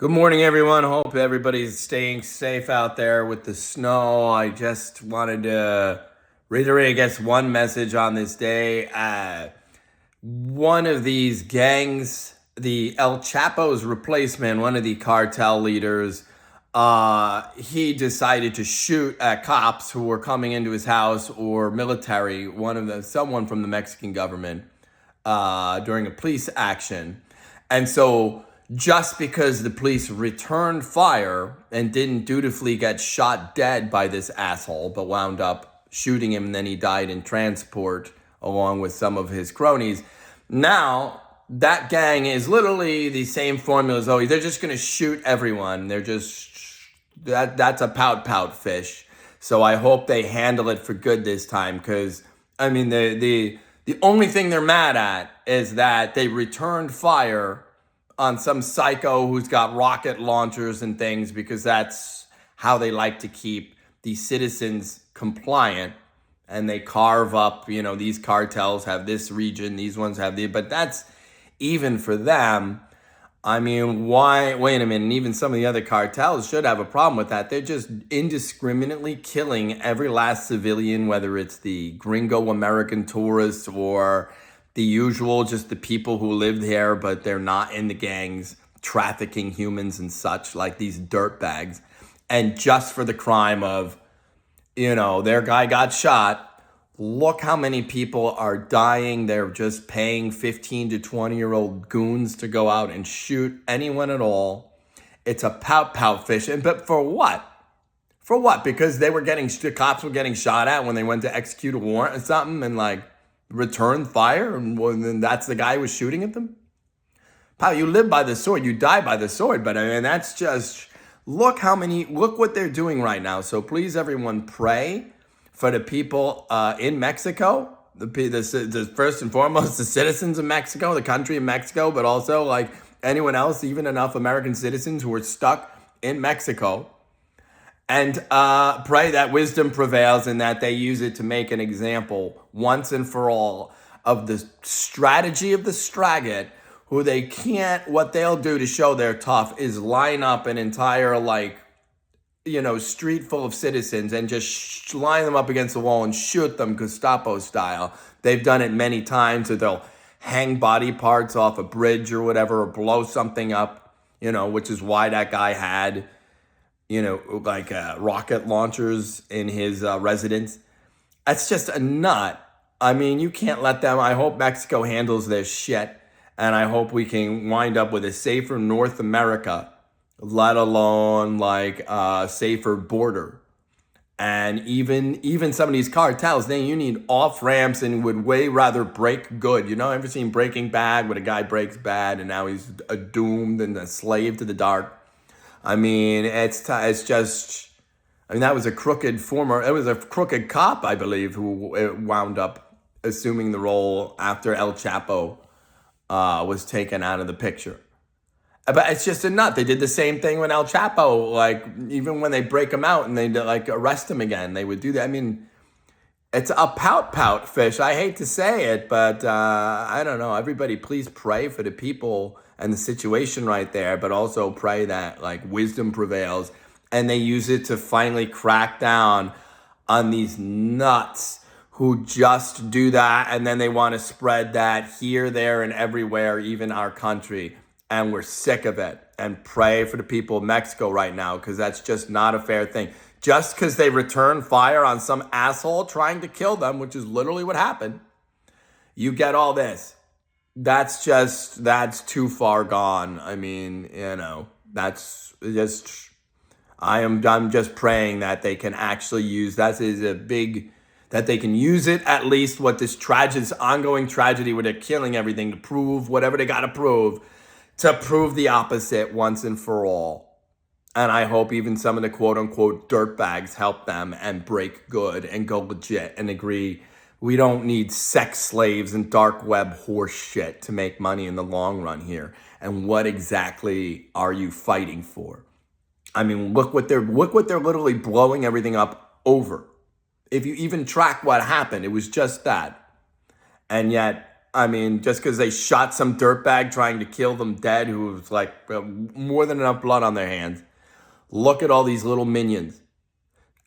Good morning, everyone. Hope everybody's staying safe out there with the snow. I just wanted to reiterate, I guess, one message on this day. One of these gangs, the El Chapo's replacement, one of the cartel leaders, he decided to shoot at cops who were coming into his house or military, someone from the Mexican government, during a police action. And so just because the police returned fire and didn't dutifully get shot dead by this asshole, but wound up shooting him and then he died in transport along with some of his cronies. Now, that gang is literally the same formula as always. They're just going to shoot everyone. That's a pout fish. So I hope they handle it for good this time because, I mean, the only thing they're mad at is that they returned fire on some psycho who's got rocket launchers and things because that's how they like to keep the citizens compliant. And they carve up, these cartels have this region, these ones have but that's even for them. I mean, why? Wait a minute. And even some of the other cartels should have a problem with that. They're just indiscriminately killing every last civilian, whether it's the gringo American tourists or the usual, just the people who live here, but they're not in the gangs, trafficking humans and such, like these dirtbags. And just for the crime of, their guy got shot. Look how many people are dying. They're just paying 15 to 20-year-old goons to go out and shoot anyone at all. It's a pout fish. But for what? For what? Because the cops were getting shot at when they went to execute a warrant or something and return fire, and then that's the guy who was shooting at them? Pal, you live by the sword, you die by the sword, but I mean, that's just, look what they're doing right now. So please, everyone, pray for the people in Mexico, the first and foremost, the citizens of Mexico, the country of Mexico, but also anyone else, even enough American citizens who are stuck in Mexico. And pray that wisdom prevails and that they use it to make an example once and for all of the strategy of the Straggit, who what they'll do to show they're tough is line up an entire, street full of citizens and just line them up against the wall and shoot them Gestapo style. They've done it many times, or they'll hang body parts off a bridge or whatever, or blow something up, which is why that guy had rocket launchers in his residence. That's just a nut. I mean, you can't let them. I hope Mexico handles their shit, and I hope we can wind up with a safer North America, let alone a safer border. And even some of these cartels, you need off ramps and would way rather break good. Ever seen Breaking Bad, where a guy breaks bad and now he's doomed and a slave to the dark? I mean, it's just, that was a crooked cop, I believe, who wound up assuming the role after El Chapo was taken out of the picture. But it's just a nut. They did the same thing when El Chapo, even when they break him out and they arrest him again, they would do that. I mean, it's a pout fish. I hate to say it, but I don't know. Everybody, please pray for the people and the situation right there, but also pray that wisdom prevails and they use it to finally crack down on these nuts who just do that, and then they want to spread that here, there, and everywhere, even our country. And we're sick of it. And pray for the people of Mexico right now, because that's just not a fair thing. Just because they return fire on some asshole trying to kill them, which is literally what happened, you get all this. That's too far gone. I mean, that's just, I'm just praying that they can actually use, that they can use it, at least what this ongoing tragedy where they're killing everything to prove whatever they got to prove the opposite once and for all. And I hope even some of the quote unquote dirtbags help them and break good and go legit and agree. We don't need sex slaves and dark web horse shit to make money in the long run here. And what exactly are you fighting for? I mean, look what they're literally blowing everything up over. If you even track what happened, it was just that. And yet I mean, just because they shot some dirtbag trying to kill them dead who was like more than enough blood on their hands. Look at all these little minions.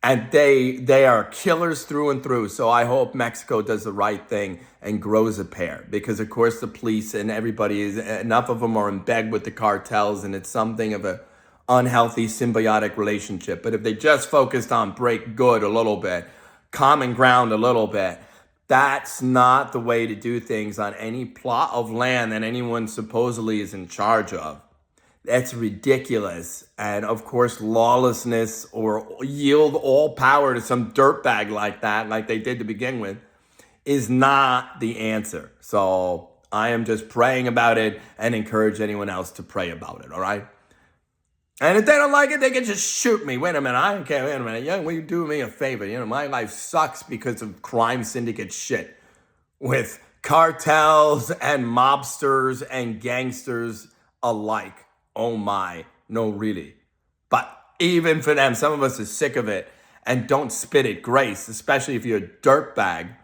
And they are killers through and through. So I hope Mexico does the right thing and grows a pair. Because, of course, the police and everybody, enough of them are in bed with the cartels. And it's something of a unhealthy symbiotic relationship. But if they just focused on break good a little bit, common ground a little bit, that's not the way to do things on any plot of land that anyone supposedly is in charge of. That's ridiculous. And of course, lawlessness or yield all power to some dirtbag like that, like they did to begin with, is not the answer. So I am just praying about it and encourage anyone else to pray about it, all right? And if they don't like it, they can just shoot me. Wait a minute, I don't care. Wait a minute. Yeah, will you do me a favor? You know, my life sucks because of crime syndicate shit with cartels and mobsters and gangsters alike. Oh my, no really. But even for them, some of us are sick of it and don't spit at grace, especially if you're a dirtbag.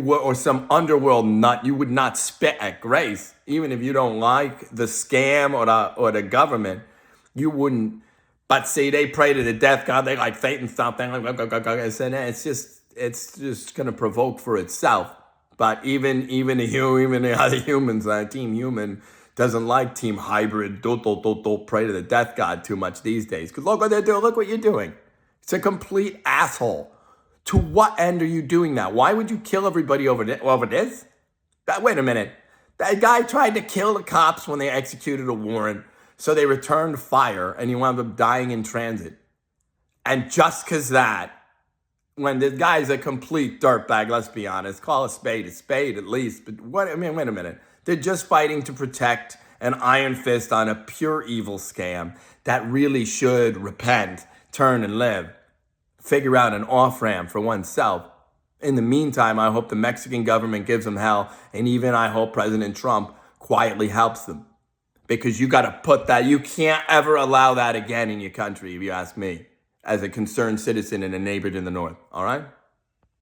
Or some underworld nut, you would not spit at grace. Even if you don't like the scam or the government, you wouldn't. But see, they pray to the death god, they like fate and stuff. I said, it's just going to provoke for itself. But even the other humans, Team Human, doesn't like Team Hybrid. Don't pray to the death god too much these days. Because look what they're doing. Look what you're doing. It's a complete asshole. To what end are you doing that? Why would you kill everybody over this? Wait a minute. That guy tried to kill the cops when they executed a warrant. So they returned fire and he wound up dying in transit. And just because that, when this guy's a complete dirtbag, let's be honest, call a spade at least. But wait a minute. They're just fighting to protect an iron fist on a pure evil scam that really should repent, turn and live, figure out an off-ramp for oneself. In the meantime, I hope the Mexican government gives them hell, and even I hope President Trump quietly helps them. Because you got to put that, you can't ever allow that again in your country, if you ask me, as a concerned citizen and a neighbor to the north, all right?